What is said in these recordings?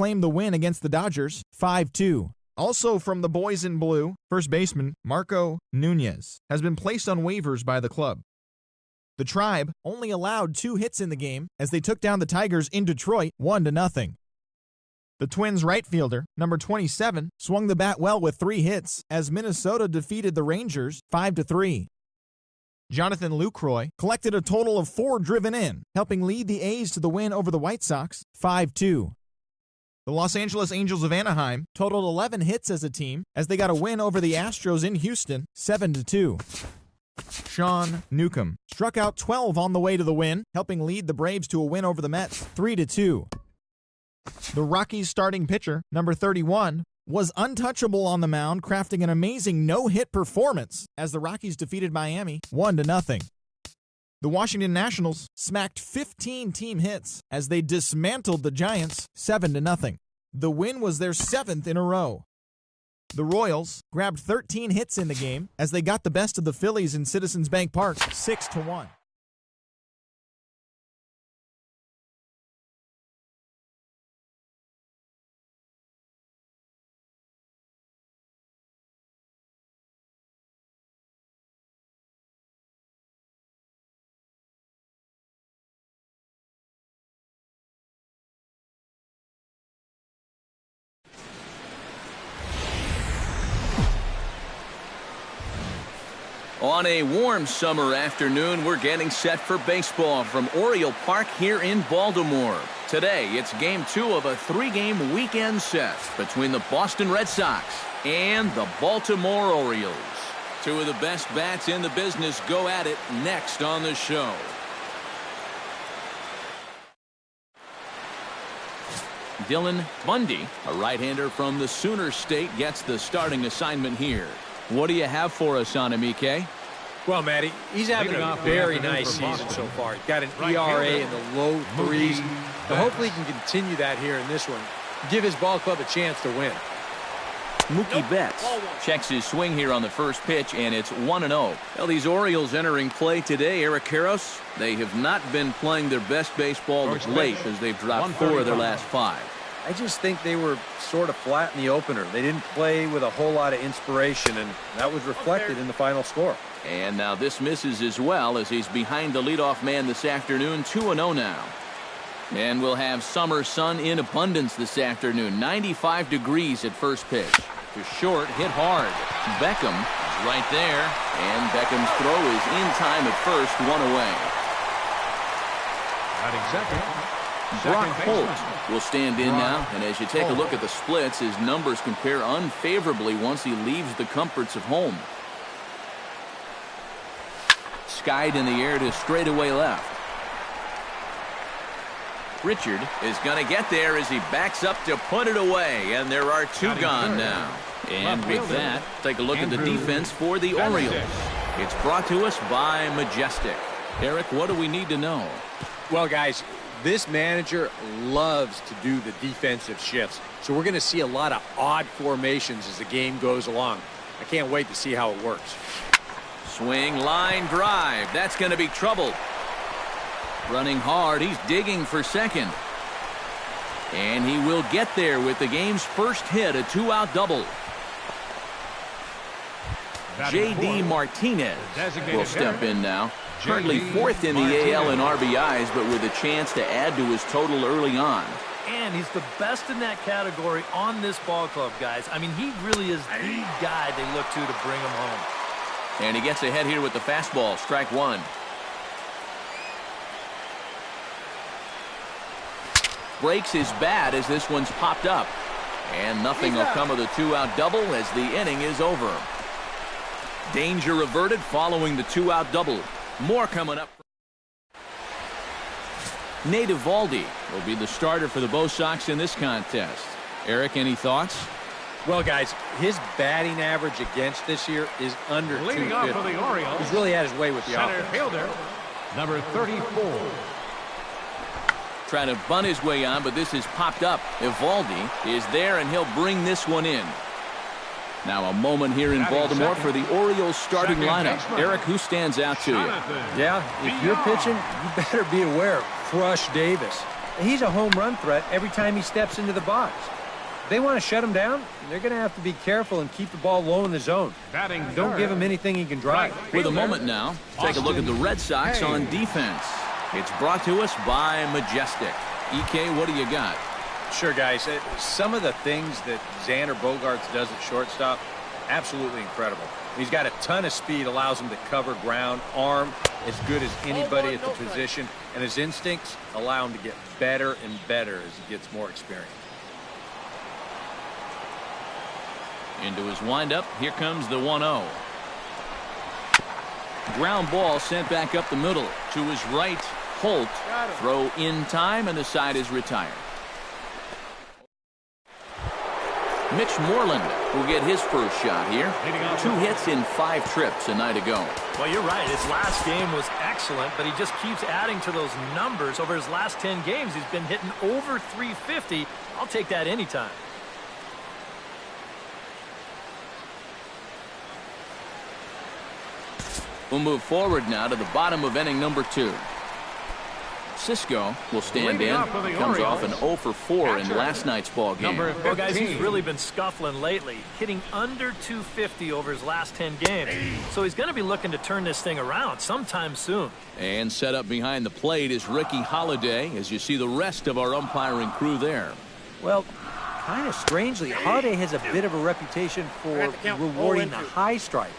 claimed the win against the Dodgers, 5-2. Also from the boys in blue, first baseman Marco Nunez has been placed on waivers by the club. The Tribe only allowed 2 hits in the game as they took down the Tigers in Detroit 1-0. The Twins right fielder, number 27, swung the bat well with 3 hits as Minnesota defeated the Rangers 5-3. Jonathan Lucroy collected a total of 4 driven in, helping lead the A's to the win over the White Sox 5-2. The Los Angeles Angels of Anaheim totaled 11 hits as a team as they got a win over the Astros in Houston 7-2. Sean Newcomb struck out 12 on the way to the win, helping lead the Braves to a win over the Mets 3-2. The Rockies starting pitcher, number 31, was untouchable on the mound, crafting an amazing no-hit performance as the Rockies defeated Miami 1-0. The Washington Nationals smacked 15 team hits as they dismantled the Giants 7-0. The win was their 7th in a row. The Royals grabbed 13 hits in the game as they got the best of the Phillies in Citizens Bank Park 6-1. On a warm summer afternoon, we're getting set for baseball from Oriole Park here in Baltimore. Today, it's Game 2 of a 3-game weekend set between the Boston Red Sox and the Baltimore Orioles. 2 of the best bats in the business go at it next on the show. Dylan Bundy, a right-hander from the Sooner State, gets the starting assignment here. What do you have for us on him, EK? Well, Matty, he's having a very nice season so far. He's got an ERA in the low 3s. So hopefully he can continue that here in this one. Give his ball club a chance to win. Mookie Betts checks his swing here on the first pitch, and it's 1-0. Well, these Orioles entering play today, Eric Karros, they have not been playing their best baseball of late as they've dropped 4 of their last 5. I just think they were sort of flat in the opener. They didn't play with a whole lot of inspiration, and that was reflected in the final score. And now this misses as well as he's behind the leadoff man this afternoon, 2-0 now. And we'll have summer sun in abundance this afternoon, 95 degrees at first pitch. To short, hit hard. Beckham is right there, and Beckham's throw is in time at first, 1 away. Batting second. Brock Holt will stand in now, and as you take a look at the splits, his numbers compare unfavorably once he leaves the comforts of home. Skied in the air to straightaway left. Richard is going to get there as he backs up to put it away, and there are 2 gone now. And with that, take a look at the defense for the Orioles. It's brought to us by Majestic. Eric, what do we need to know? Well, guys, this manager loves to do the defensive shifts, so we're going to see a lot of odd formations as the game goes along. I can't wait to see how it works. Swing, line, drive. That's going to be trouble. Running hard, he's digging for second. And he will get there with the game's first hit, a 2-out double. J.D. Martinez will step in now. Currently 4th in the AL in RBIs, but with a chance to add to his total early on. And he's the best in that category on this ball club, guys. I mean, he really is the guy they look to bring him home. And he gets ahead here with the fastball, strike 1. Breaks his bat as this one's popped up. And nothing will come of the 2-out double as the inning is over. Danger averted following the 2-out double. More coming up. Nate Eovaldi will be the starter for the Bo Sox in this contest. Eric, any thoughts? Well, guys, his batting average against this year is under 250. Leading off for the Orioles, he's really had his way with the center offense. fielder, number 34. Trying to bunt his way on, but this is popped up. Eovaldi is there, and he'll bring this one in. Now a moment here in Baltimore for the Orioles starting lineup. Eric, who stands out to you? Yeah, if you're pitching, you better be aware of Crush Davis. He's a home run threat every time he steps into the box. If they want to shut him down, they're going to have to be careful and keep the ball low in the zone. Don't give him anything he can drive. With a moment now, take a look at the Red Sox on defense. It's brought to us by Majestic. EK, what do you got? Sure, guys. Some of the things that Xander Bogaerts does at shortstop, absolutely incredible. He's got a ton of speed, allows him to cover ground, arm as good as anybody at the position, and his instincts allow him to get better and better as he gets more experience. Into his windup, here comes the 1-0. Ground ball sent back up the middle to his right. Holt, throw in time, and the side is retired. Mitch Moreland will get his first shot here. 2 hits in 5 trips a night ago. Well, you're right. His last game was excellent, but he just keeps adding to those numbers. Over his last 10 games, he's been hitting over 350. I'll take that anytime. We'll move forward now to the bottom of inning number 2. Cisco will stand in. Comes off an 0 for 4 in last night's ball game. Well, guys, he's really been scuffling lately, hitting under 250 over his last 10 games. So he's going to be looking to turn this thing around sometime soon. And set up behind the plate is Ricky Holiday, as you see the rest of our umpiring crew there. Well, kind of strangely, Holiday has a bit of a reputation for rewarding the high strike.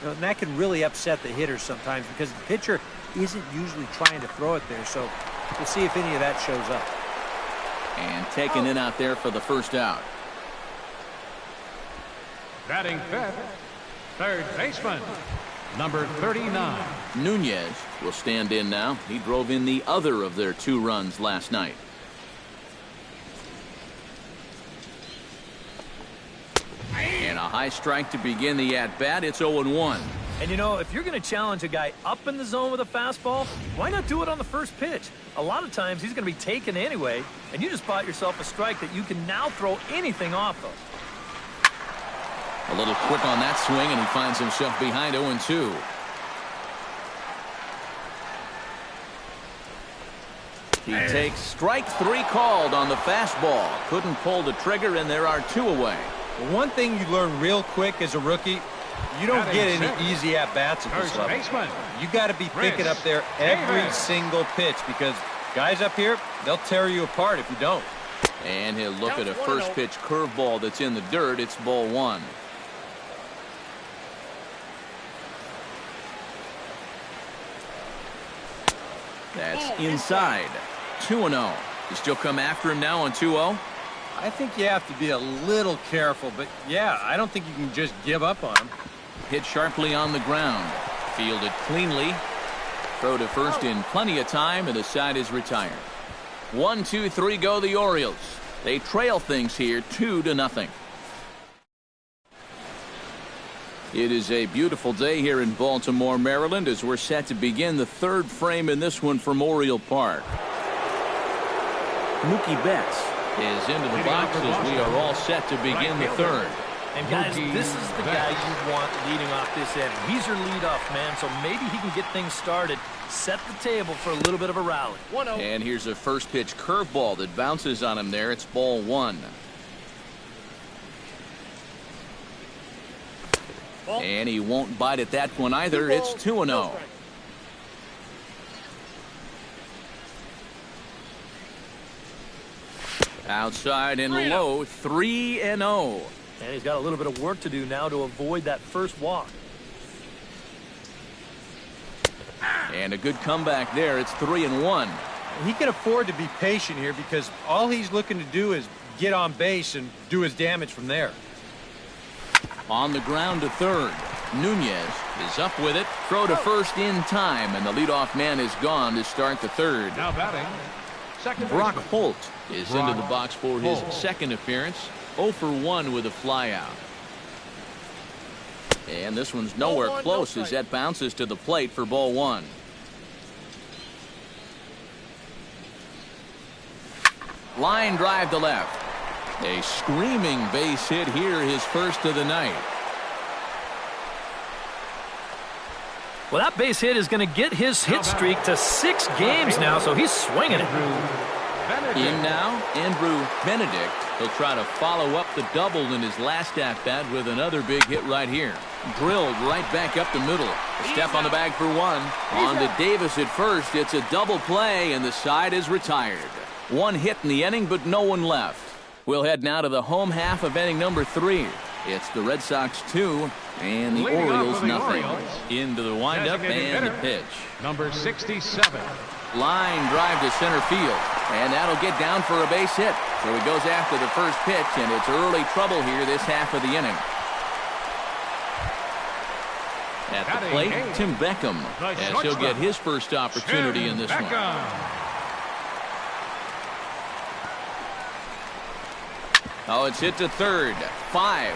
And that can really upset the hitters sometimes because the pitcher isn't usually trying to throw it there. So we'll see if any of that shows up. And taken in out there for the first out. Batting fifth, third baseman, number 39. Nunez will stand in now. He drove in the other of their 2 runs last night. And a high strike to begin the at-bat. It's 0-1. And, you know, if you're going to challenge a guy up in the zone with a fastball, why not do it on the first pitch? A lot of times he's going to be taken anyway, and you just bought yourself a strike that you can now throw anything off of. A little quick on that swing, and he finds himself behind 0-2. He takes strike 3 called on the fastball. Couldn't pull the trigger, and there are 2 away. Well, one thing you learn real quick as a rookie, you don't get any easy at-bats at this level. You got to be picking up there every single pitch because guys up here, they'll tear you apart if you don't. And he'll look at a first pitch curveball that's in the dirt. It's ball 1. That's inside. 2-0. You still come after him now on 2-0? I think you have to be a little careful, but yeah, I don't think you can just give up on him. Hit sharply on the ground. Fielded cleanly. Throw to first in plenty of time, and the side is retired. 1, 2, 3 go the Orioles. They trail things here 2-0. It is a beautiful day here in Baltimore, Maryland, as we're set to begin the 3rd frame in this one from Oriole Park. Mookie Betts is into the box as we are all set to begin the 3rd. And guys, this is the guy you want leading off this inning. He's your leadoff man, so maybe he can get things started, set the table for a little bit of a rally. And here's a first pitch curveball that bounces on him there. It's ball 1. And he won't bite at that one either. It's 2-0. Outside and low, 3-0. And he's got a little bit of work to do now to avoid that first walk. And a good comeback there. It's 3-1. He can afford to be patient here because all he's looking to do is get on base and do his damage from there. On the ground to third. Nunez is up with it. Throw to first in time, and the leadoff man is gone to start the 3rd. Now batting, second Brock baseman. Holt is into the box for his 2nd appearance. 0 for 1 with a flyout. And this one's nowhere close as that bounces to the plate for ball 1. Line drive to left. A screaming base hit here, his first of the night. Well, that base hit is going to get his hit streak to 6 games now, so he's swinging it. In now, Andrew Benedict. He'll try to follow up the double in his last at-bat with another big hit right here. Drilled right back up the middle. A step on the bag for one. On to Davis at first. It's a double play, and the side is retired. One hit in the inning, but no one left. We'll head now to the home half of inning number 3. It's the Red Sox 2 and the Orioles nothing. Into the windup and the pitch. Number 67. Line drive to center field, and that'll get down for a base hit. So he goes after the first pitch, and it's early trouble here this half of the inning. At the plate, Tim Beckham, as he'll get his first opportunity in this one. Oh, it's hit to third. 5,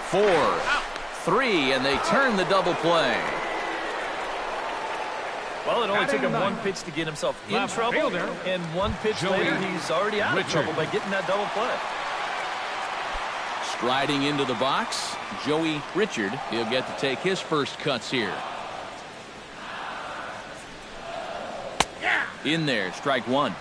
4, 3, and they turn the double play. Well, it only took him one pitch to get himself in trouble, and one pitch later, he's already out of trouble by getting that double play. Striding into the box, Joey Richard. He'll get to take his first cuts here. In there, strike one.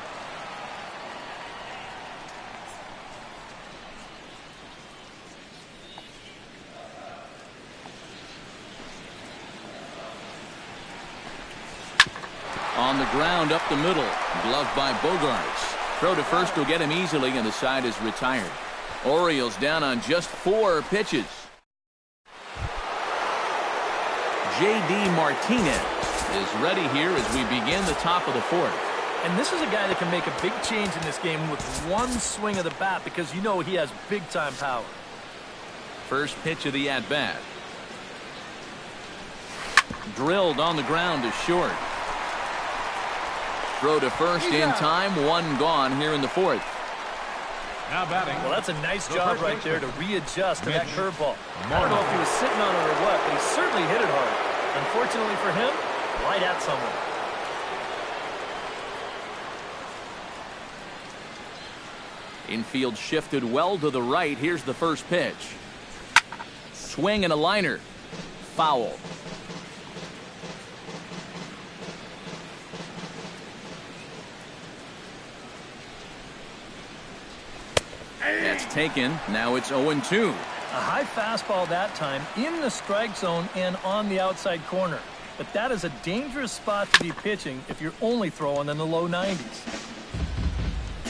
On the ground up the middle, gloved by Bogarts. Throw to first will get him easily, and the side is retired. Orioles down on just 4 pitches. J.D. Martinez is ready here as we begin the top of the 4th. And this is a guy that can make a big change in this game with one swing of the bat, because you know he has big-time power. First pitch of the at-bat. Drilled on the ground to short. Throw to first in time, one gone here in the 4th. Now batting. Well, that's a nice job right there to readjust to that curveball. I don't know if he was sitting on it or what, but he certainly hit it hard. Unfortunately for him, right at someone. Infield shifted well to the right. Here's the first pitch. Swing and a liner. Foul. That's taken. Now it's 0-2. A high fastball that time in the strike zone and on the outside corner. But that is a dangerous spot to be pitching if you're only throwing in the low 90s.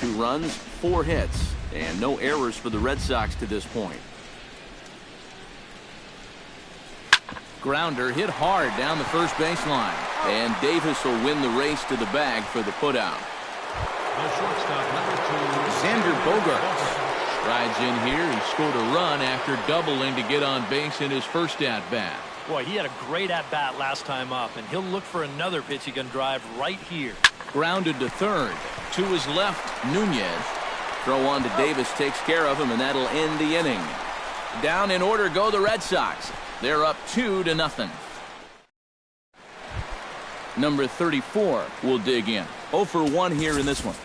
2 runs, 4 hits, and no errors for the Red Sox to this point. Grounder hit hard down the first baseline, and Davis will win the race to the bag for the putout. The shortstop, number 2. Xander Bogaerts rides in here. He scored a run after doubling to get on base in his first at-bat. Boy, he had a great at-bat last time up, and he'll look for another pitch he can drive right here. Grounded to third. To his left, Nunez. Throw on to Davis takes care of him, and that'll end the inning. Down in order go the Red Sox. They're up 2-0. Number 34 will dig in. 0 for 1 here in this one.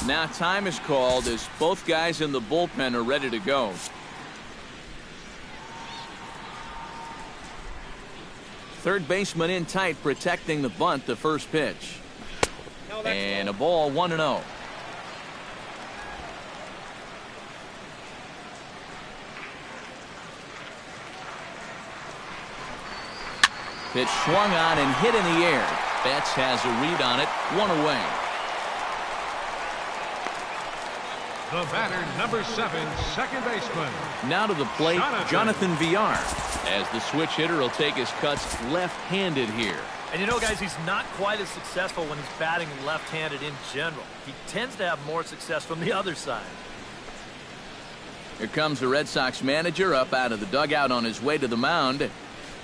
Now time is called as both guys in the bullpen are ready to go. Third baseman in tight, protecting the bunt, the first pitch. And a ball, 1-0. Pitch swung on and hit in the air. Betts has a read on it, 1 away. The batter, number 7, second baseman. Now to the plate, Jonathan Villar, as the switch hitter will take his cuts left-handed here. And you know, guys, he's not quite as successful when he's batting left-handed in general. He tends to have more success from the other side. Here comes the Red Sox manager up out of the dugout on his way to the mound.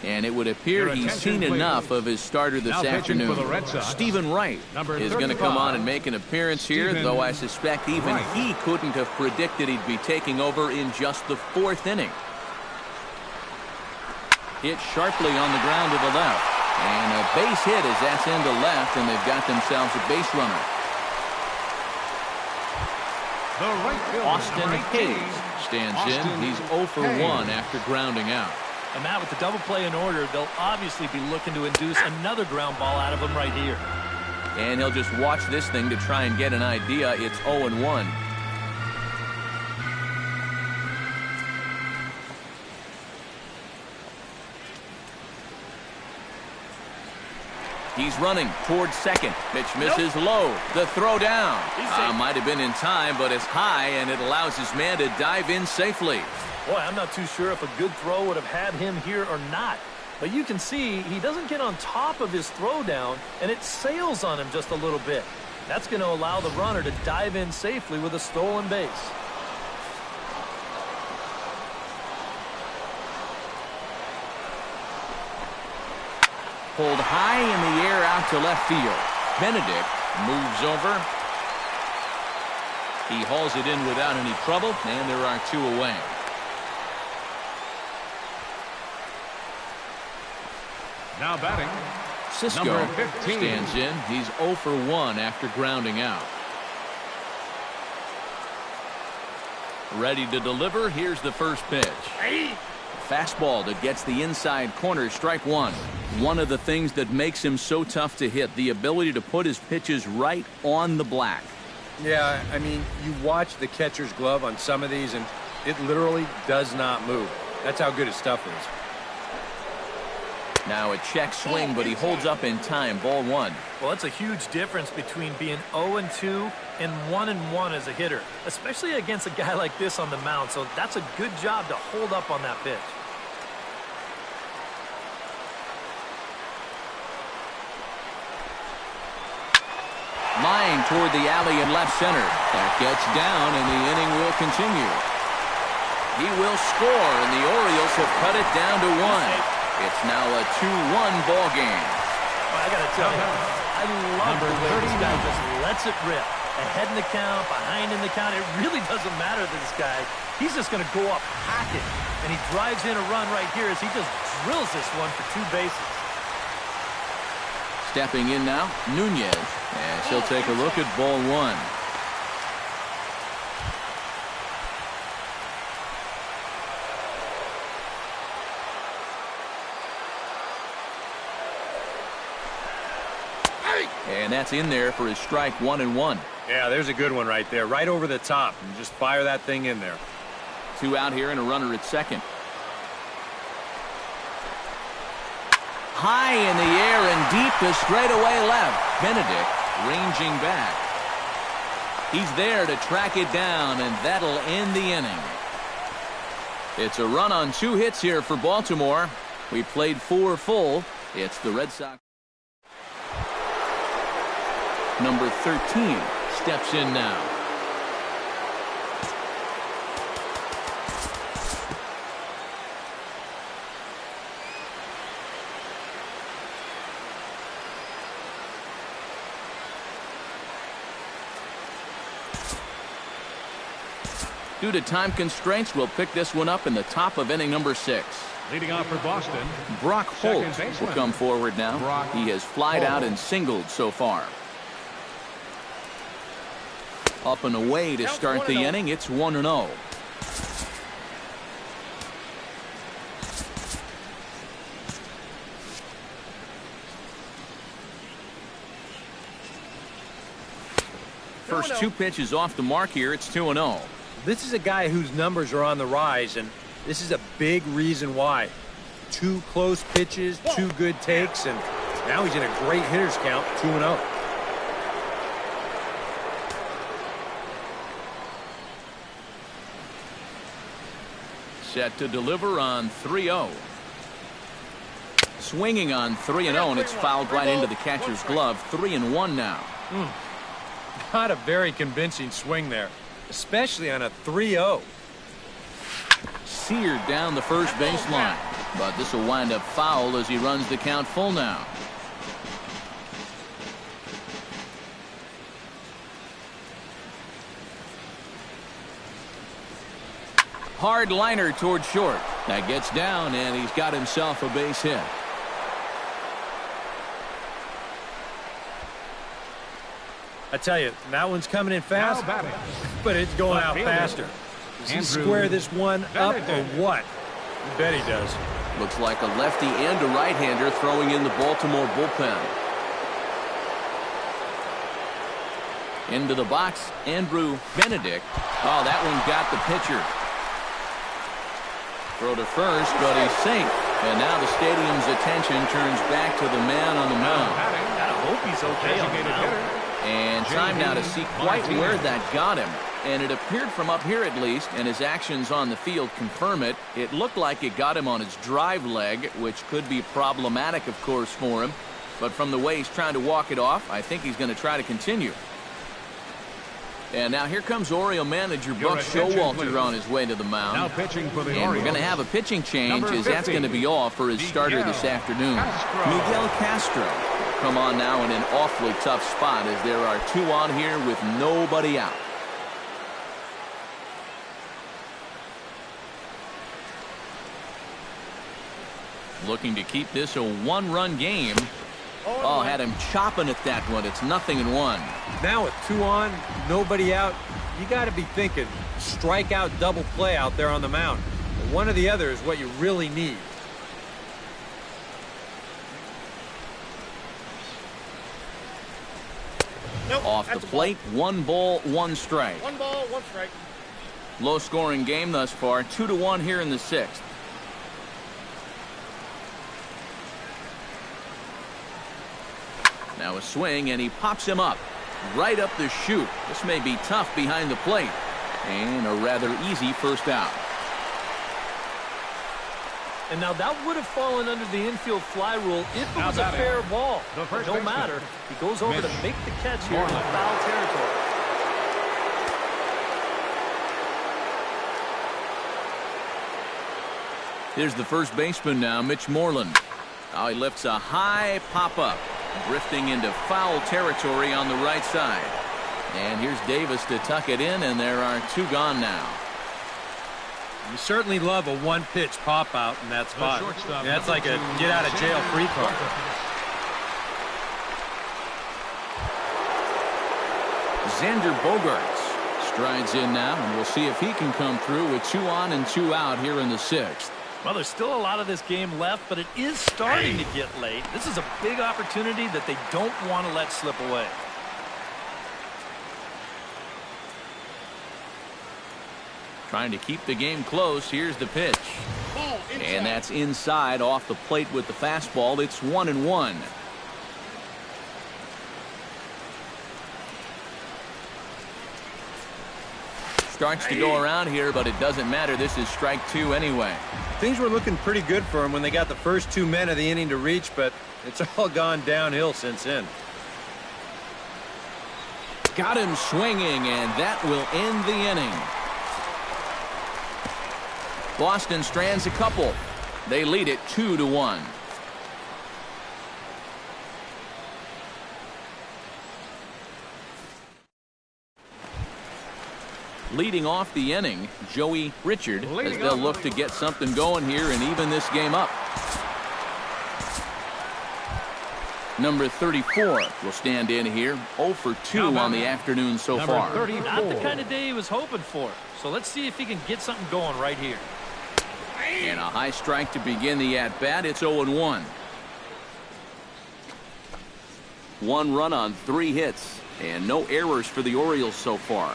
And it would appear he's seen enough of his starter this afternoon. Stephen Wright is going to come on and make an appearance here, though I suspect even he couldn't have predicted he'd be taking over in just the 4th inning. Hit sharply on the ground to the left. And a base hit as that's into left, and they've got themselves a base runner. Austin Hayes stands in. He's 0 for 1 after grounding out. And Matt, with the double play in order, they'll obviously be looking to induce another ground ball out of him right here. And he'll just watch this thing to try and get an idea. It's 0-1. He's running towards second. Pitch misses low. The throw down. Might have been in time, but it's high, and it allows his man to dive in safely. Boy, I'm not too sure if a good throw would have had him here or not. But you can see he doesn't get on top of his throw down, and it sails on him just a little bit. That's going to allow the runner to dive in safely with a stolen base. Pulled high in the air out to left field. Benedict moves over. He hauls it in without any trouble, and there are 2 away. Now batting, Cisco number 15. stands in. He's 0 for 1 after grounding out. Ready to deliver. Here's the first pitch. Fastball that gets the inside corner. Strike one. One of the things that makes him so tough to hit, the ability to put his pitches right on the black. Yeah, I mean, you watch the catcher's glove on some of these, and it literally does not move. That's how good his stuff is. Now a check swing, but he holds up in time. Ball 1. Well, that's a huge difference between being 0-2 and 1-1 as a hitter, especially against a guy like this on the mound. So that's a good job to hold up on that pitch. Line toward the alley in left center. That gets down, and the inning will continue. He will score, and the Orioles have cut it down to 1. It's now a 2-1 ball game. Well, I got to tell you, I love the way this guy just lets it rip. Ahead in the count, behind in the count. It really doesn't matter to this guy. He's just going to go up hacking. And he drives in a run right here as he just drills this one for 2 bases. Stepping in now, Nunez. And he'll take a look at ball 1. And that's in there for his strike 1-1. Yeah, there's a good one right there. Right over the top. And just fire that thing in there. 2 out here and a runner at second. High in the air and deep to straightaway left. Benedict ranging back. He's there to track it down, and that'll end the inning. It's a run on 2 hits here for Baltimore. We played 4 full. It's the Red Sox. Number 13 steps in now. Due to time constraints, we'll pick this one up in the top of inning number 6. Leading off for Boston, Brock Holt will come forward now. Brock He has flied out and singled so far. Up and away to start the inning. It's 1-0. First 2 pitches off the mark here. It's 2-0. This is a guy whose numbers are on the rise, and this is a big reason why. 2 close pitches, 2 good takes, and now he's in a great hitter's count, 2-0. Set to deliver on 3-0. Swinging on 3-0, and it's fouled right into the catcher's glove. 3-1 now. Not a very convincing swing there, especially on a 3-0. Seared down the first baseline, but this will wind up foul as he runs the count full now. Hard liner toward short. That gets down, and he's got himself a base hit. I tell you, that one's coming in fast, but it's going out faster. Does he square this one up or what? You bet he does. Looks like a lefty and a right-hander throwing in the Baltimore bullpen. Into the box, Andrew Benedict. Oh, that one got the pitcher. Throw to first, but he's safe. And now the stadium's attention turns back to the man on the mound. Gotta hope he's okay on the mound. And time now to see quite where that got him. And it appeared from up here at least, and his actions on the field confirm it. It looked like it got him on his drive leg, which could be problematic, of course, for him. But from the way he's trying to walk it off, I think he's going to try to continue. And now here comes Oriole manager Buck Showalter on his way to the mound. Now pitching for the And Orioles. we're going to have a pitching change, Number as that's 50, going to be all for his starter this afternoon. Castro. Miguel Castro. Come on now in an awfully tough spot as there are two on here with nobody out. Looking to keep this a one-run game. Oh, had him chopping at that one. It's 0-1. Now with 2 on, nobody out, you got to be thinking strikeout double play out there on the mound. One or the other is what you really need. Off the plate, 1 ball, 1 strike. 1 ball, 1 strike. Low scoring game thus far, 2-1 here in the 6th. Now a swing, and he pops him up right up the chute. This may be tough behind the plate, and a rather easy first out. And now that would have fallen under the infield fly rule if it was a fair ball. But no matter, he goes over to make the catch here in foul territory. Here's the first baseman now, Mitch Moreland. Oh, he lifts a high pop-up, drifting into foul territory on the right side. And here's Davis to tuck it in, and there are 2 gone now. You certainly love a 1-pitch pop out in that spot. Yeah, that's like a get-out-of-jail-free card. Xander Bogaerts strides in now, and we'll see if he can come through with 2 on and 2 out here in the 6th. Well, there's still a lot of this game left, but it is starting to get late. This is a big opportunity that they don't want to let slip away. Trying to keep the game close. Here's the pitch. And that's inside off the plate with the fastball. It's 1-1. Starts to go around here, but it doesn't matter. This is strike 2 anyway. Things were looking pretty good for him when they got the first 2 men of the inning to reach, but it's all gone downhill since then. Got him swinging, and that will end the inning. Boston strands a couple. They lead it 2-1. Leading off the inning, Joey Richard, as they'll look to get something going here and even this game up. Number 34 will stand in here, 0 for 2 on the afternoon so far. Not the kind of day he was hoping for. So let's see if he can get something going right here. And a high strike to begin the at-bat. It's 0-1. 1 run on 3 hits, and no errors for the Orioles so far.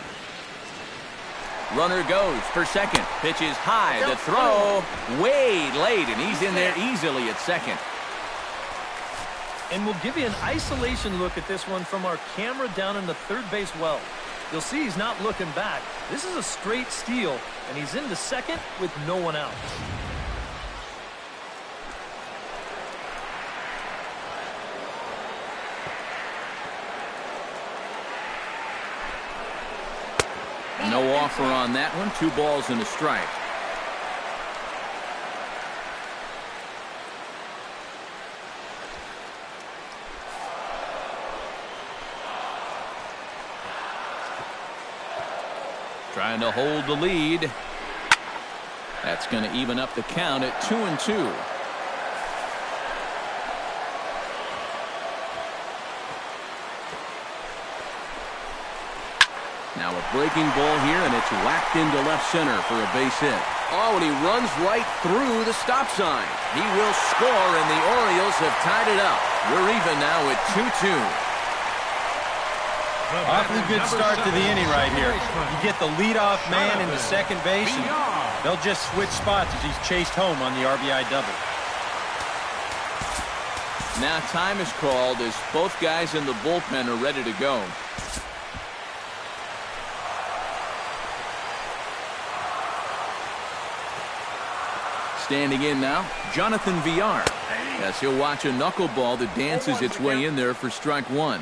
Runner goes for second. Pitch is high. The throw way late, and he's in there easily at second. And we'll give you an isolation look at this one from our camera down in the third base well. You'll see he's not looking back. This is a straight steal, and he's into second with no one out. No offer on that one. 2 balls and a strike. Trying to hold the lead. That's going to even up the count at 2-2. Now a breaking ball here, and it's whacked into left center for a base hit. Oh, and he runs right through the stop sign. He will score, and the Orioles have tied it up. We're even now at 2-2. Awfully good start to the inning right here. You get the leadoff man into second base, and they'll just switch spots as he's chased home on the RBI double. Now time is called as both guys in the bullpen are ready to go. Standing in now, Jonathan Villar, as he'll watch a knuckleball that dances its way in there for strike one.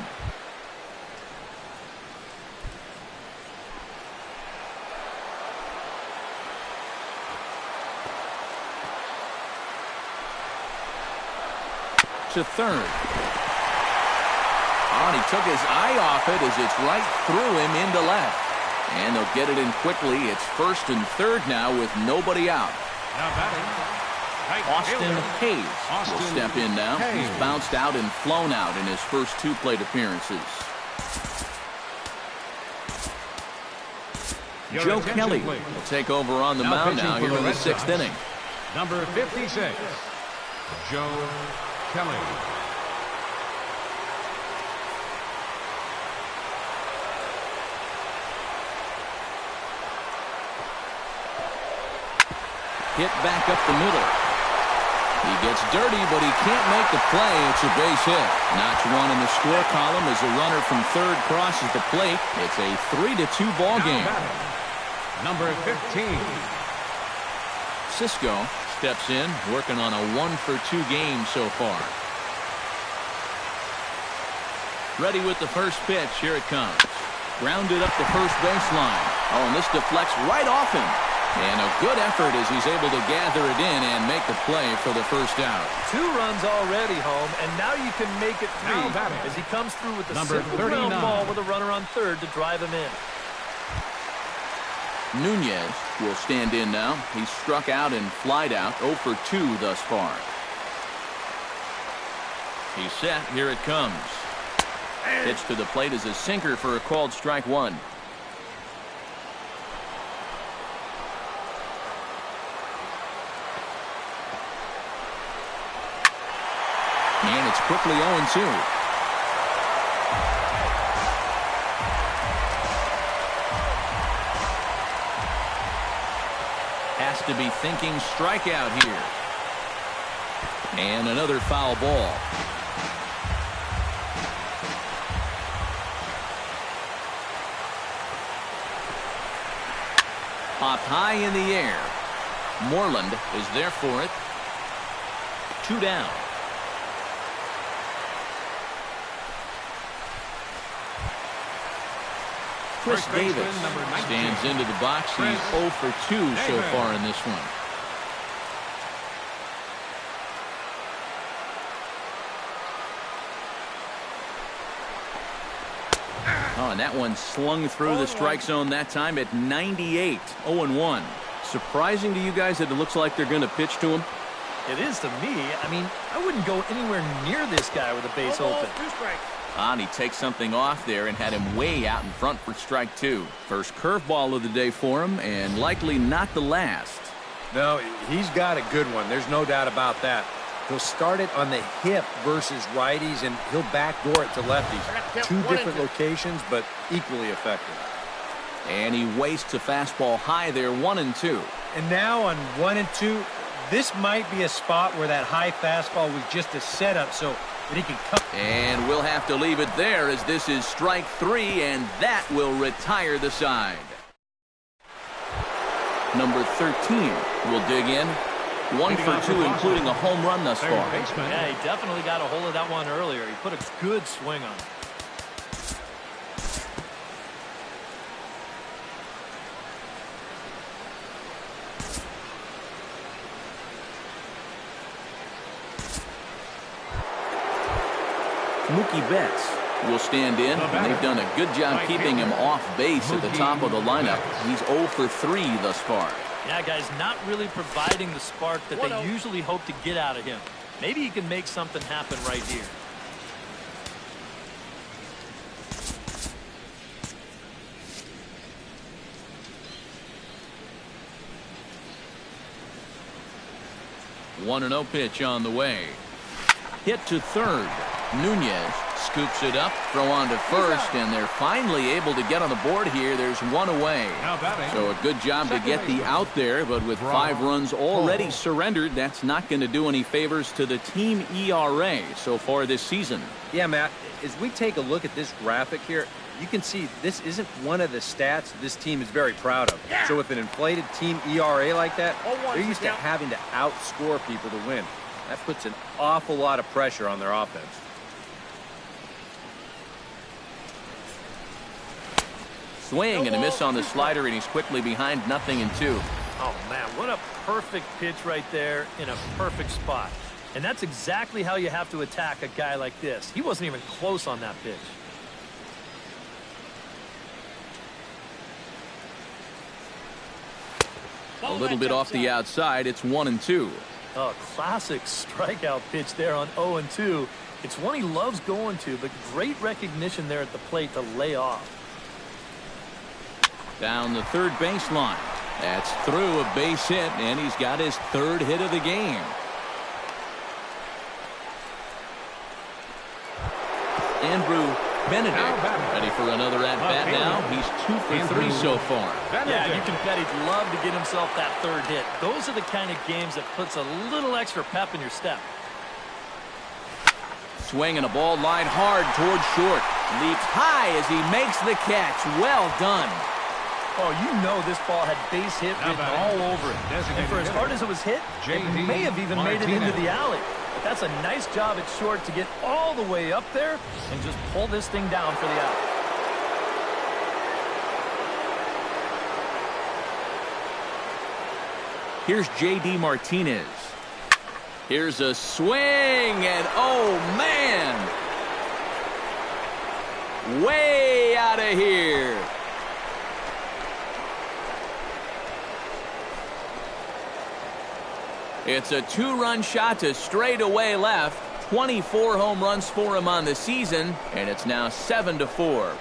To third. Oh, and he took his eye off it as it's right through him into left. And they'll get it in quickly. It's first and third now with nobody out. Now batting, Austin Hayes will step in now. He's bounced out and flown out in his first two plate appearances. Joe Kelly will take over on the mound now here in the sixth inning. Number 56, Joe Kelly. Hit back up the middle. He gets dirty, but he can't make the play. It's a base hit. Notch one in the score column as a runner from third crosses the plate. It's a 3-2 ball game. Number 15. Cisco steps in, working on a 1-for-2 game so far. Ready with the first pitch. Here it comes. Grounded up the first baseline. Oh, and this deflects right off him. And a good effort as he's able to gather it in and make the play for the first out. 2 runs already home, and now you can make it 3 as he comes through with the simple ground ball with a runner on third to drive him in. Nunez will stand in now. He's struck out and flied out 0 for 2 thus far. He's set. Here it comes. Pitch to the plate is a sinker for a called strike one. And it's quickly 0-2. Has to be thinking strikeout here. And another foul ball. Popped high in the air. Moreland is there for it. 2 down. Chris Davis stands into the box. He's 0 for 2 so far in this one. Oh, and that one slung through the strike zone that time at 98. 0-1. Surprising to you guys that it looks like they're going to pitch to him? It is to me. I mean, I wouldn't go anywhere near this guy with a base open. And he takes something off there and had him way out in front for strike 2. First curveball of the day for him, and likely not the last. No, he's got a good one. There's no doubt about that. He'll start it on the hip versus righties, and he'll backdoor it to lefties. 2 different locations, but equally effective. And he wastes a fastball high there, 1-2. And now on 1-2, this might be a spot where that high fastball was just a setup so that he can come. And we'll have to leave it there as this is strike 3, and that will retire the side. Number 13 will dig in. 1 for 2, including a home run thus far. Yeah, he definitely got a hold of that one earlier. He put a good swing on it. Mookie Betts will stand in, and they've done a good job keeping him off base at the top of the lineup. He's 0 for 3 thus far. Yeah, guys, not really providing the spark that they usually hope to get out of him. Maybe he can make something happen right here. 1-0 pitch on the way. Hit to third. Nunez scoops it up, throw on to first, and they're finally able to get on the board here. There's one away. So a good job to get the out there, but with 5 runs already surrendered, that's not going to do any favors to the team ERA so far this season. Yeah, Matt, as we take a look at this graphic here, you can see this isn't one of the stats this team is very proud of. So with an inflated team ERA like that, they're used to having to outscore people to win. That puts an awful lot of pressure on their offense. Swing and a miss on the slider, and he's quickly behind 0-2. Oh, man, what a perfect pitch right there in a perfect spot. And that's exactly how you have to attack a guy like this. He wasn't even close on that pitch. A little bit off the outside. It's 1-2. Oh, classic strikeout pitch there on 0-2. It's one he loves going to, but great recognition there at the plate to lay off. Down the third baseline. That's through a base hit, and he's got his 3rd hit of the game. Andrew Benedict ready for another at-bat now. He's 2 for 3 so far. Yeah, you can bet he'd love to get himself that 3rd hit. Those are the kind of games that puts a little extra pep in your step. Swing and a ball lined hard towards short. Leaps high as he makes the catch. Well done. Oh, you know this ball had base hit written all over it. And for as hard as it was hit, it may have even made it into the alley. But that's a nice job at short to get all the way up there and just pull this thing down for the out. Here's J.D. Martinez. Here's a swing, and oh, man! Way out of here. It's a 2-run shot to straightaway left. 24 home runs for him on the season, and it's now 7-4.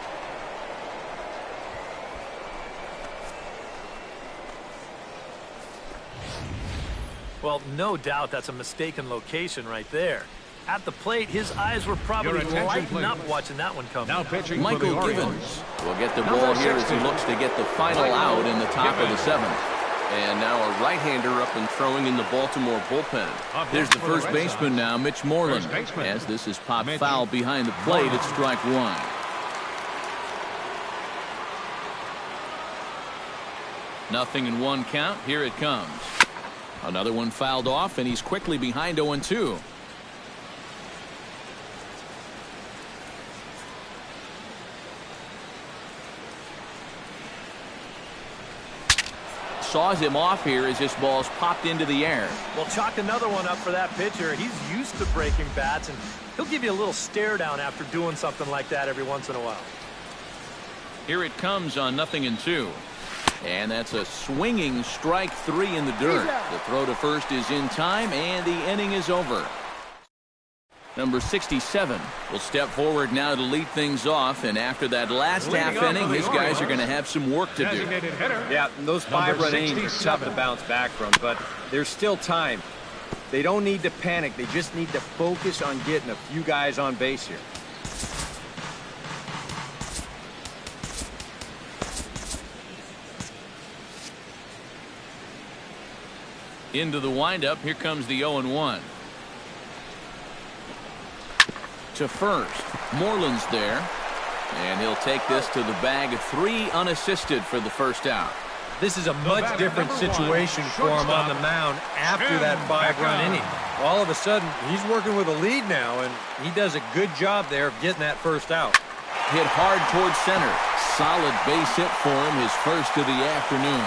Well, no doubt that's a mistaken location right there. At the plate, his eyes were probably lighting up watching that one come. Now pitching Michael Givens will get the ball here as he looks to get the final out in the top of the 7th. And now a right-hander up and throwing in the Baltimore bullpen. Here's the first baseman now, Mitch Moreland. As this is popped foul behind the plate, it's strike 1. Nothing in 1 count. Here it comes. Another one fouled off, and he's quickly behind 0-2. Saws him off here as this ball's popped into the air. Well, chalk another one up for that pitcher. He's used to breaking bats, and he'll give you a little stare down after doing something like that every once in a while. Here it comes on 0-2. And that's a swinging strike 3 in the dirt. The throw to first is in time, and the inning is over. Number 67 will step forward now to lead things off, and after that last half inning, his guys are going to have some work to do. Yeah, those 5-run innings are tough to bounce back from, but there's still time. They don't need to panic. They just need to focus on getting a few guys on base here. Into the windup, here comes the 0-1. To first, Moreland's there, and he'll take this to the bag of 3 unassisted for the first out. This is a much different situation for him on the mound after that 5-run inning. All of a sudden, he's working with a lead now, and he does a good job there of getting that first out. Hit hard towards center. Solid base hit for him, his first of the afternoon.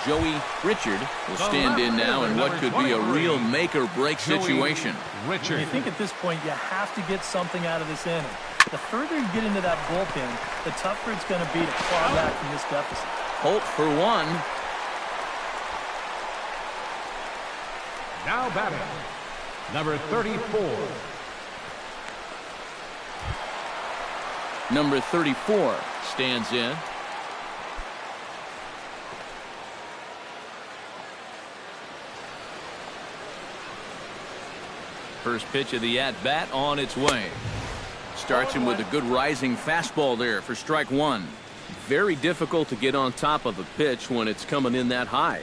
Joey Richard will stand in now in what could be a real make-or-break situation. You think at this point you have to get something out of this inning. The further you get into that bullpen, the tougher it's going to be to claw back from this deficit. Holt for 1. Now batting, number 34. Number 34 stands in. First pitch of the at-bat on its way. Starts him with a good rising fastball there for strike one. Very difficult to get on top of a pitch when it's coming in that high.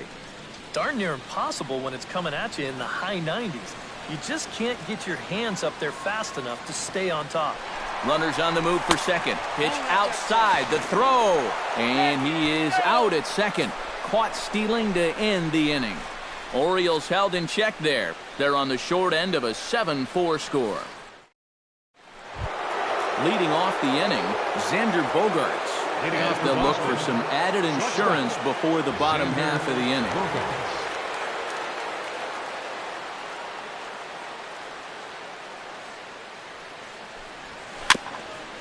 Darn near impossible when it's coming at you in the high 90s. You just can't get your hands up there fast enough to stay on top. Runners on the move for second. Pitch outside, the throw. And he is out at second. Caught stealing to end the inning. Orioles held in check there. They're on the short end of a 7-4 score. Leading off the inning, Xander Bogaerts. As they'll look for some added insurance before the bottom half of the inning.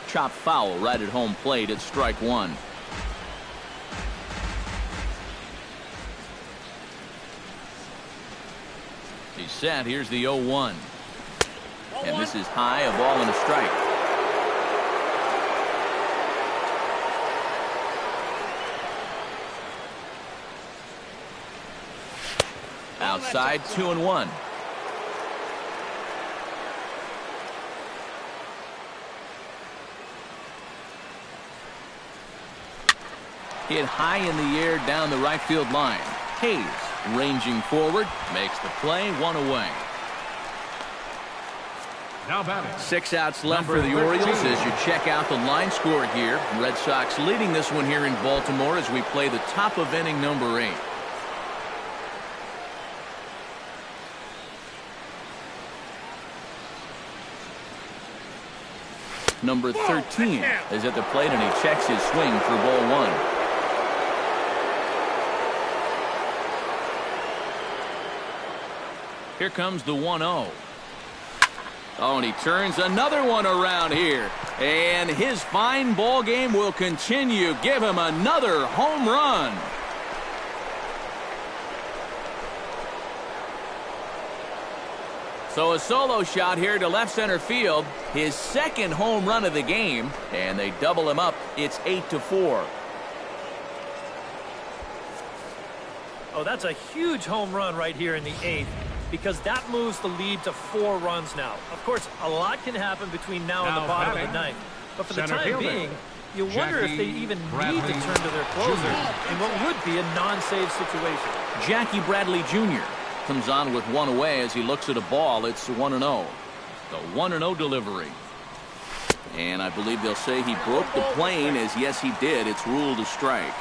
Chop foul right at home plate at strike one. He's set. Here's the 0-1. And this is high, a ball and a strike. Outside, 2-1. Hit high in the air down the right field line. Hayes ranging forward, makes the play, one away. Now batting. 6 outs left for the Orioles as you check out the line score here. Red Sox leading this one here in Baltimore as we play the top of inning number 8. Number 13 is at the plate and he checks his swing for ball one. Here comes the 1-0. Oh, and he turns another one around here. And his fine ball game will continue. Give him another home run. So a solo shot here to left center field. His second home run of the game. And they double him up. It's 8-4. Oh, that's a huge home run right here in the 8th. Because that moves the lead to 4 runs now. Of course, a lot can happen between now and the bottom of the 9th. But for the time being, you wonder if they even need to turn to their closer in what would be a non-save situation. Jackie Bradley Jr. comes on with one away as he looks at a ball. It's 1-0. The 1-0 delivery. And I believe they'll say he broke the plane, as yes, he did. It's ruled a strike.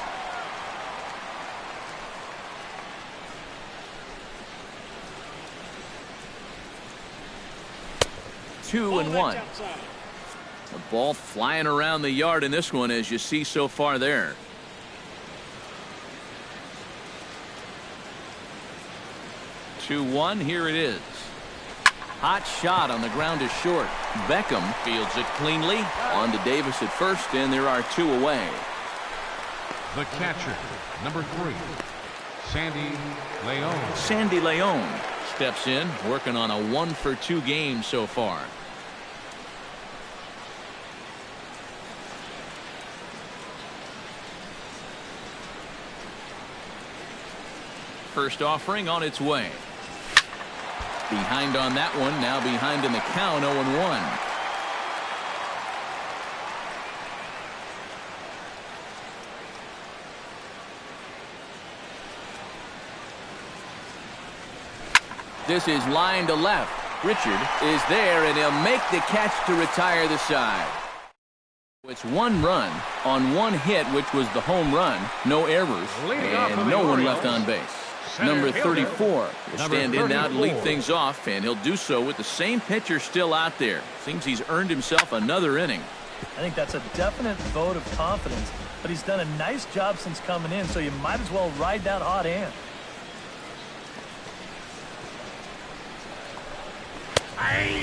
Two and one. The ball flying around the yard in this one, as you see so far there. Two one. Here it is. Hot shot on the ground is short. Beckham fields it cleanly. On to Davis at first, and there are 2 away. The catcher, number 3, Sandy Leon. Sandy Leon steps in, working on a 1-for-2 game so far. First offering on its way. Behind on that one, now behind in the count, 0-1. This is line to left. Richard is there, and he'll make the catch to retire the side. It's 1 run on 1 hit, which was the home run. No errors, and no one left on base. Number 34 will stand in now to lead things off, and he'll do so with the same pitcher still out there. Seems he's earned himself another inning. I think that's a definite vote of confidence, but he's done a nice job since coming in, so you might as well ride that hot hand.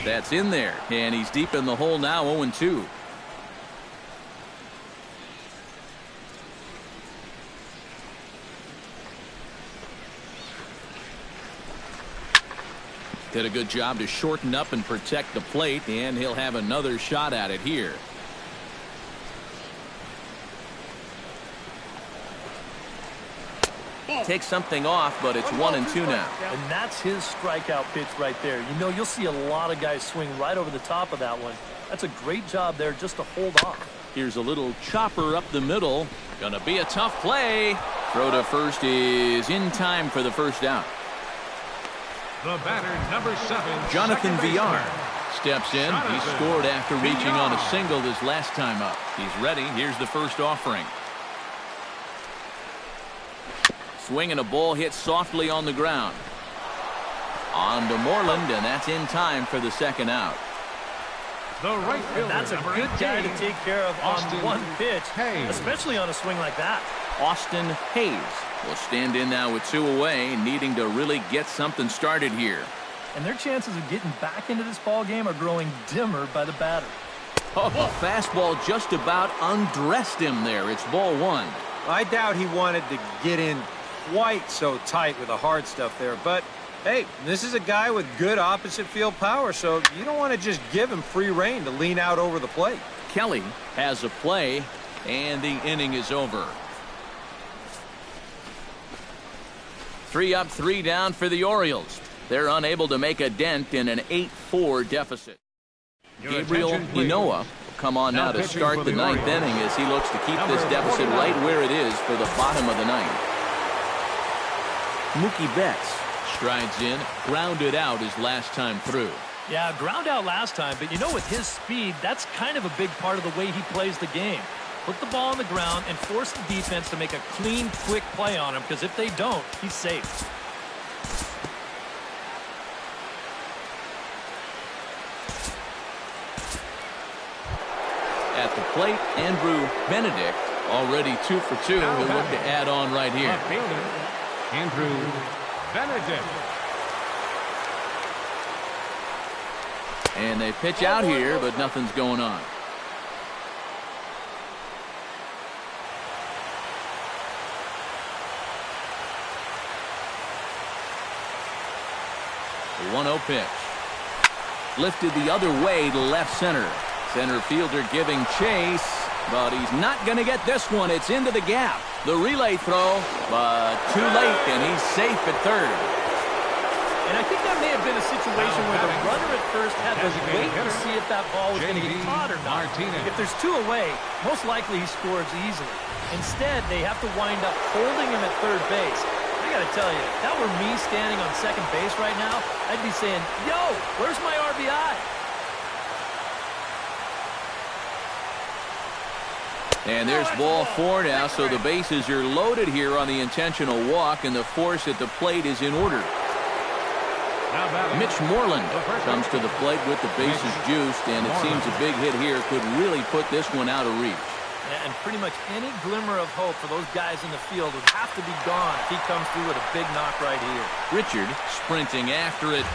That's in there, and he's deep in the hole now, 0-2. Did a good job to shorten up and protect the plate, and he'll have another shot at it here. takes something off, but it's 1-2 now. And that's his strikeout pitch right there. You know, you'll see a lot of guys swing right over the top of that one. That's a great job there just to hold off. Here's a little chopper up the middle. Gonna be a tough play. Throw to first is in time for the first out. The batter, number 7. Jonathan Villar steps in. He scored after reaching on a single his last time up. He's ready. Here's the first offering. Swinging a ball hit softly on the ground. On to Moreland, and that's in time for the second out. The right fielder, that's a good guy to take care of on one pitch, especially on a swing like that. Austin Hayes will stand in now with 2 away, needing to really get something started here. And their chances of getting back into this ball game are growing dimmer by the batter. Oh, a fastball just about undressed him there. It's ball 1. I doubt he wanted to get in quite so tight with the hard stuff there, but hey, this is a guy with good opposite field power, so you don't want to just give him free rein to lean out over the plate. Kelly has a play, and the inning is over. 3 up, 3 down for the Orioles. They're unable to make a dent in an 8-4 deficit. Gabriel Inoa will come on now to start the 9th inning as he looks to keep this deficit right where it is for the bottom of the 9th. Mookie Betts strides in, grounded out his last time through. Yeah, ground out last time, but you know, with his speed, that's kind of a big part of the way he plays the game. Put the ball on the ground and force the defense to make a clean, quick play on him, because if they don't, he's safe. At the plate, Andrew Benedict, already 2 for 2, who'll look to add on right here. Andrew Benedict. And they pitch out here, but nothing's going on. The 1-0 pitch. Lifted the other way to left center. Center fielder giving chase, but he's not going to get this one. It's into the gap. The relay throw, but too late, and he's safe at third. And I think that may have been a situation where the runner at first had to wait to see if that ball was going to get caught or not. If there's 2 away, most likely he scores easily. Instead, they have to wind up holding him at third base. I got to tell you, if that were me standing on second base right now, I'd be saying, yo, where's my RBI? And there's ball 4 now, so the bases are loaded here on the intentional walk, and the force at the plate is in order. Mitch Moreland comes to the plate with the bases juiced, and it seems a big hit here could really put this one out of reach. Yeah, and pretty much any glimmer of hope for those guys in the field would have to be gone if he comes through with a big knock right here. Richard sprinting after it.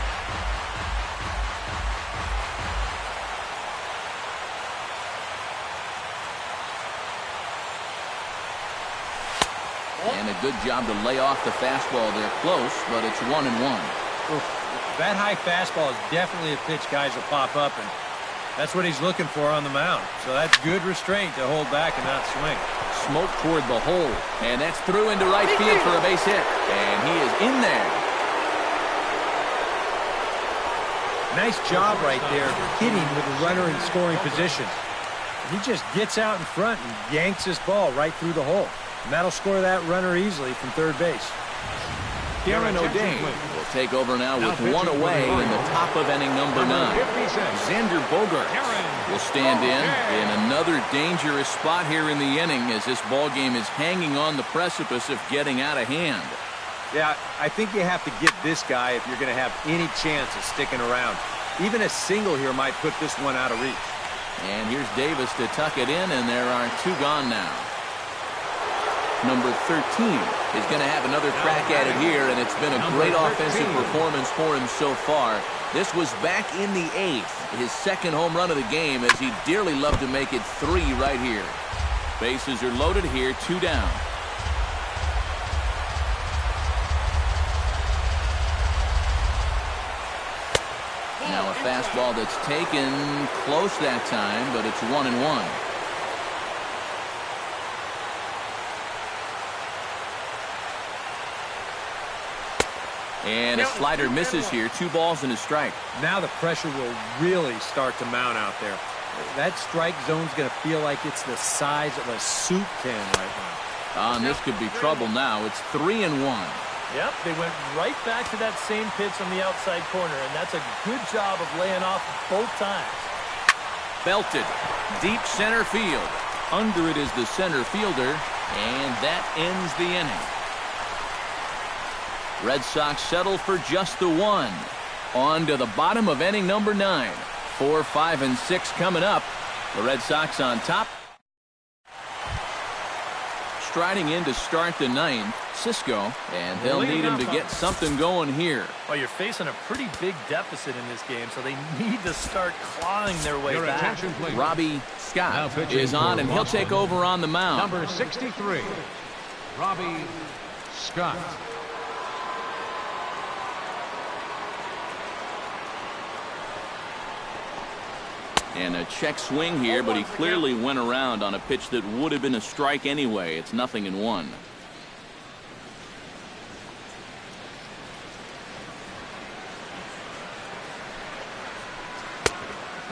And a good job to lay off the fastball there close, but it's 1-1. That high fastball is definitely a pitch guys will pop up, and that's what he's looking for on the mound. So that's good restraint to hold back and not swing. Smoke toward the hole, and that's through into right field for a base hit. And he is in there. Nice job right there, hitting with a runner in scoring position. He just gets out in front and yanks this ball right through the hole. And that'll score that runner easily from third base. Darren O'Day will take over now with 1 away in the top of inning number 9. Xander Bogaerts will stand in another dangerous spot here in the inning as this ball game is hanging on the precipice of getting out of hand. Yeah, I think you have to get this guy if you're going to have any chance of sticking around. Even a single here might put this one out of reach. And here's Davis to tuck it in, and there are 2 gone now. Number 13 is going to have another crack at it here, and it's been a great offensive performance for him so far. This was back in the 8th, his second home run of the game, as he'd dearly love to make it 3 right here. Bases are loaded here, 2 down. Now a fastball that's taken close that time, but it's 1-1. And a slider misses here. 2 balls and a strike. Now the pressure will really start to mount out there. That strike zone's going to feel like it's the size of a soup can right now. And this could be trouble now. It's 3-1. Yep, they went right back to that same pitch on the outside corner, and that's a good job of laying off both times. Belted. Deep center field. Under it is the center fielder, and that ends the inning. Red Sox settle for just the 1. On to the bottom of inning number 9. 4, 5, and 6 coming up. The Red Sox on top. Striding in to start the 9th, Cisco, and they'll need him to get something going here. Well, you're facing a pretty big deficit in this game, so they need to start clawing their way back. Robbie Scott is on, and he'll take over on the mound. Number 63, Robbie Scott. And a check swing here, but he clearly went around on a pitch that would have been a strike anyway. It's 0-1.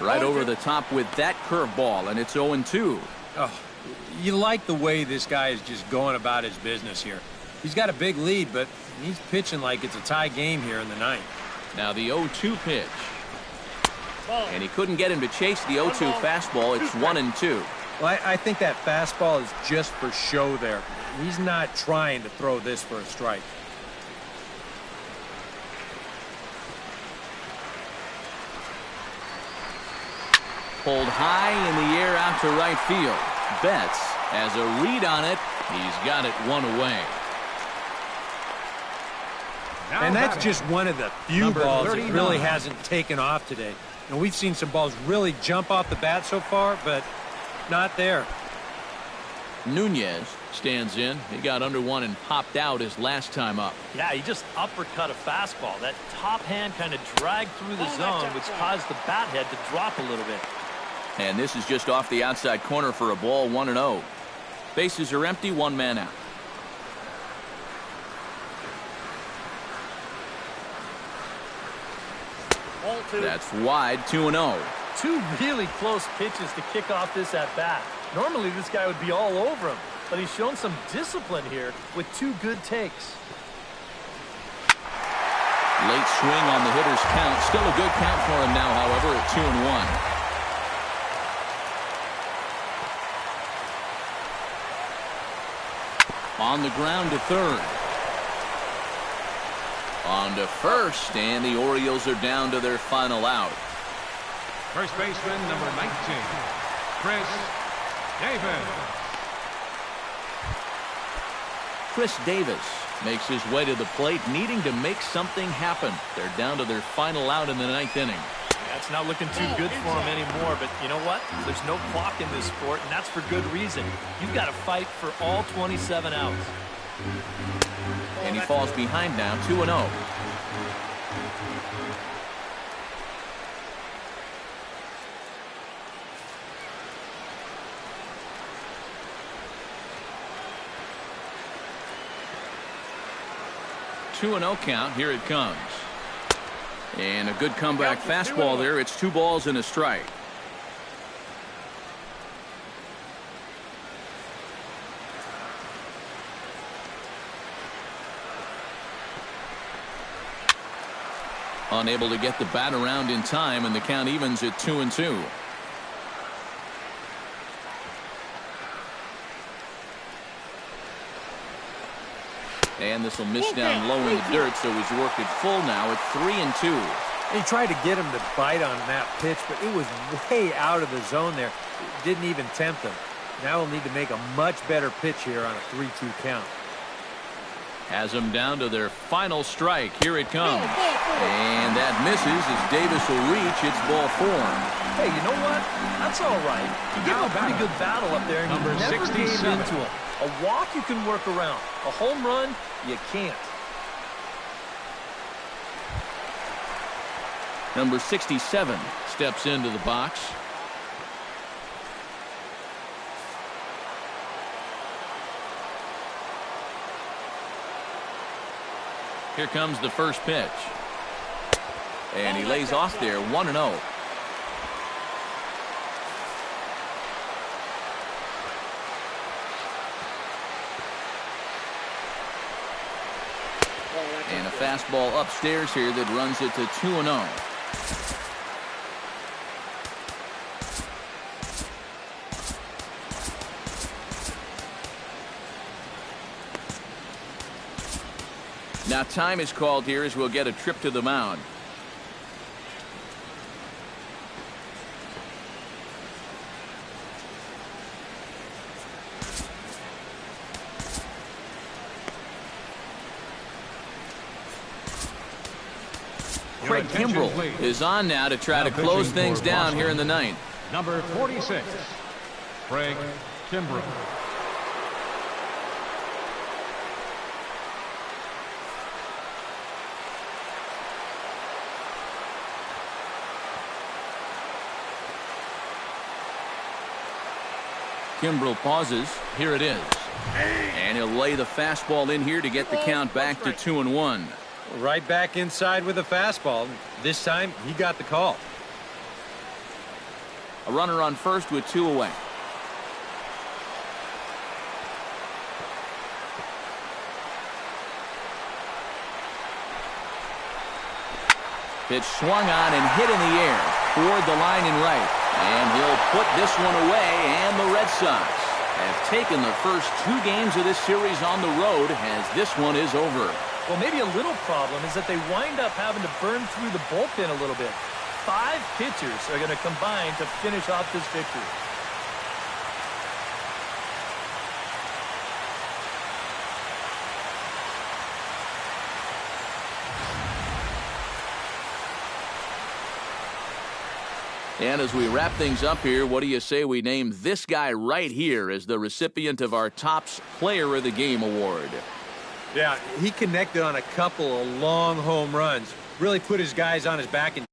Right over the top with that curveball, and it's 0-2. Oh, you like the way this guy is just going about his business here. He's got a big lead, but he's pitching like it's a tie game here in the 9th. Now the 0-2 pitch. And he couldn't get him to chase the 0-2 fastball. It's 1-2. Well, I think that fastball is just for show there. He's not trying to throw this for a strike. Pulled high in the air out to right field. Betts has a read on it. He's got it 1 away. And that's just one of the few balls that really hasn't taken off today. And we've seen some balls really jump off the bat so far, but not there. Nunez stands in. He got under one and popped out his last time up. Yeah, he just uppercut a fastball. That top hand kind of dragged through the zone, which caused the bat head to drop a little bit. And this is just off the outside corner for a ball, 1-0. Bases are empty, 1 man out. That's wide, 2-0. 2 really close pitches to kick off this at-bat. Normally this guy would be all over him, but he's shown some discipline here with 2 good takes. Late swing on the hitter's count. Still a good count for him now, however, at 2-1. On the ground to third. On to first, and the Orioles are down to their final out. First baseman, number 19, Chris Davis. Chris Davis makes his way to the plate, needing to make something happen. They're down to their final out in the 9th inning. That's not looking too good for him anymore, but you know what? There's no clock in this sport, and that's for good reason. You've got to fight for all 27 outs. And he falls behind now, 2-0. Two and 0 count. Here it comes. And a good comeback fastball there. It's 2 balls and a strike. Unable to get the bat around in time, and the count evens at 2-2. And this will miss down low in the dirt, so he's worked it full now at 3-2. He tried to get him to bite on that pitch, but it was way out of the zone there. It didn't even tempt him. Now he'll need to make a much better pitch here on a 3-2 count. Has them down to their final strike. Here it comes. And that misses as Davis will reach. It's ball 4. Hey, you know what? That's all right. You give him a pretty good battle up there, and you never gave into him. A walk you can work around. A home run, you can't. Number 67 steps into the box. Here comes the first pitch. And he lays off there 1-0. And a fastball upstairs here that runs it to 2-0. Now time is called here as we'll get a trip to the mound. Craig Kimbrell is on now to try to close things down here in the ninth. Number 46, Craig Kimbrell. Kimbrell pauses. Here it is. And he'll lay the fastball in here to get the count back to 2-1. Right back inside with a fastball. This time, he got the call. A runner on first with 2 away. Pitch swung on and hit in the air toward the line and right. And he'll put this one away, and the Red Sox have taken the first 2 games of this series on the road as this one is over. Well, maybe a little problem is that they wind up having to burn through the bullpen a little bit. 5 pitchers are going to combine to finish off this victory. And as we wrap things up here, what do you say we name this guy right here as the recipient of our Topps Player of the Game award? Yeah, he connected on a couple of long home runs. Really put his guys on his back and